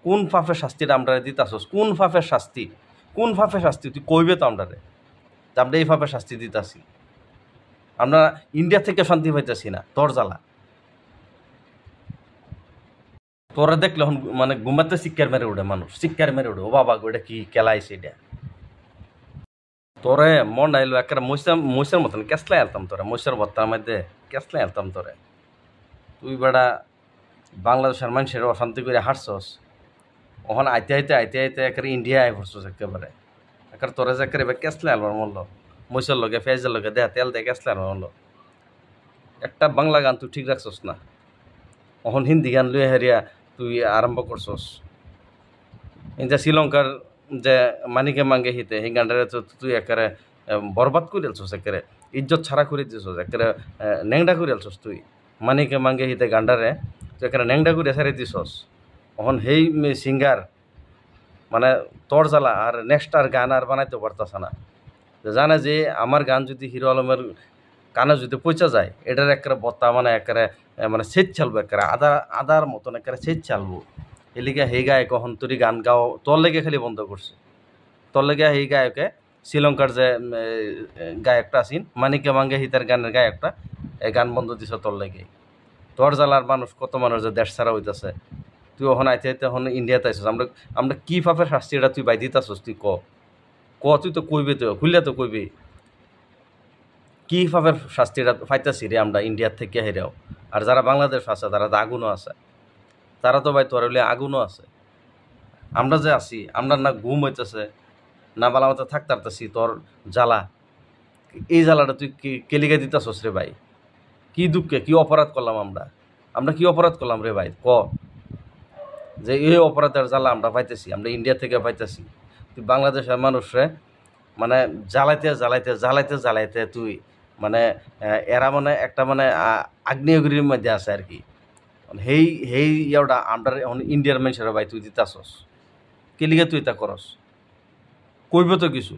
কোন পাপের শাস্তিটা আমরা দিতাছস, কোন পাপের শাস্তি, কোন পাপের শাস্তি তুই কইবে তো আমরা আমরা এই পাপের শাস্তি দিতাছি। আমরা ইন্ডিয়া থেকে শান্তি পাইতেছি না, তোর জ্বালা। তোরা দেখলে মানে ঘুমাতে চিৎকার মেরে উঠে মানুষ, চিৎকার মেরে উঠে, ও বাবা ওটা কি খেলাইছে এটা। তোরে মন আইলো একটা মহিষের মতন কেসলাই আলতাম তোরে, মহিষের ভত্তার মধ্যে কেসলাই আলতাম তোরে। তুই বেড়া বাংলাদেশের মানুষের অশান্তি করে হাঁটছস, ওখান আইতে একেবারে ইন্ডিয়া আই পড়ছস একেবারে। একেবারে তোরে যে একেবারে কেসলাই আলবার মূল্য, মহিষের লগে পেঁয়াজের লগে দেয়া তেল দিয়ে কেসলাই আলবার মূল্য। একটা বাংলা গান তুই ঠিক রাখছস না, ওখান হিন্দি গান লুয়ে হারিয়া তুই আরম্ভ করছস। এই যে শ্রীলঙ্কার যে মানিকে মাঙ্গে হিতে সেই গানটারে তুই একেবারে বরবাদ করে আলছস, একেবারে ইজ্জত ছাড়া করে দিছস, একেবারে ন্যাংডা করে আলছস। তুই মানিকে মাঙ্গে হিতে গানটারে তুই একেবারে ন্যাংডা করে ছাড়ি দিছস। এখন সেই সিঙ্গার মানে তোর জ্বালা আর নেক্সট আর গান আর বানাইতে পারতাস না। জানে যে আমার গান যদি হিরো আলমের কানে যদি পৌঁছা যায়, এটার একেবারে বত্তা মানে একেবারে মানে সেচ চালবো, একেবারে আদার মতন একেবারে সেচ চালবো। এলিগে সেই গায়ক এখন তোর গান গাও তোর লেগে খালি বন্ধ করছে। তোর লেগে সেই গায়কে শ্রীলঙ্কার যে গায়কটা আছেন মানিকে মাঙ্গে হিতার গানের গায়কটা, এই গান বন্ধ দিছ তোর লেগে। তোর জ্বালার মানুষ কত মানুষ যে দেশ ছাড়া হইতেছে। তুই ওখানে আইতে এখন ইন্ডিয়াতে আইসস। আমরা কি পাপের শাস্তি এটা তুই বাই দিতাছস, তুই তুই তো কইবি, তো খুললে তো কইবি কি পাপের শাস্তিটা পাইতাছি রে আমরা ইন্ডিয়ার থেকে হেরেও। আর যারা বাংলাদেশ আছে তারা তো আগুনও আছে, তারা তো ভাই তোর হইলে আগুনও আছে। আমরা যে আছি, আমরা না ঘুম হইতেছে না বালা মতো থাকতে পারতেছি, তোর জ্বালা। এই জ্বালাটা তুই কেলিগে দিতাছস রে ভাই। কি দুঃখে কি অপরাধ করলাম আমরা কি অপরাধ করলাম রে ভাই যে এই অপরাধের জ্বালা আমরা পাইতেছি, আমরা ইন্ডিয়া থেকে পাইতেছি। তুই বাংলাদেশের মানুষরে মানে জ্বালাইতে তুই মানে এরা মানে একটা মানে আগ্নেয়গিরির মধ্যে আছে আর কি। সেই ইয়েটা আমরা ইন্ডিয়ার মানুষের ভাই তুই দিতাছস, কেলিগে তুই তা করস, কইব তো কিছু।